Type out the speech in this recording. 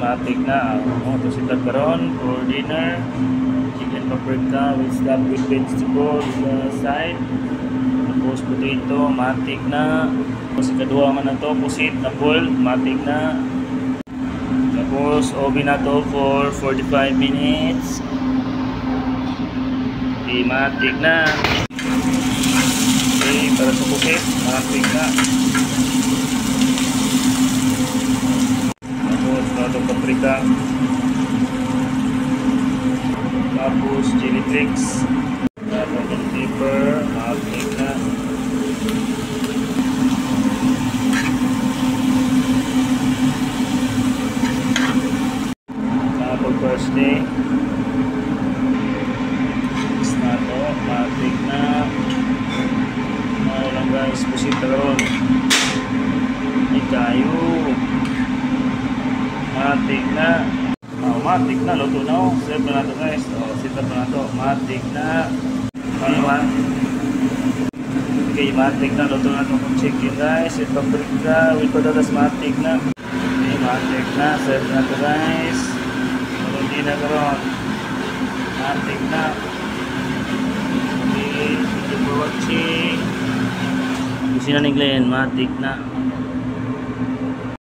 matik na. Ito sila karon for dinner. Chicken paprika with stuffed with vegetables side. Tapos potato, matik na. Tapos ikaduha man na to, pusit na full, matik na. Tapos oven na to for 45 minutes. Matik na. Okay, para sa pusit, matik na. Tapos itong paprika. Tapos chili flakes. Tapos itong pepper, matik na. Tapos parsley. Matik na. Lang guys, pusit na ron. Ay kayo. Matik na. Matik na, luto na o. Serve na nato guys. Sit up na nato. Matik na. Okay, matik na, luto na itong chicken guys. Ito paprika with patatas, matik na. Okay, matik na, serve na nato guys. Hindi na karon. Matik na. Thank you for watching. Gusto na ni Glenn, matik na.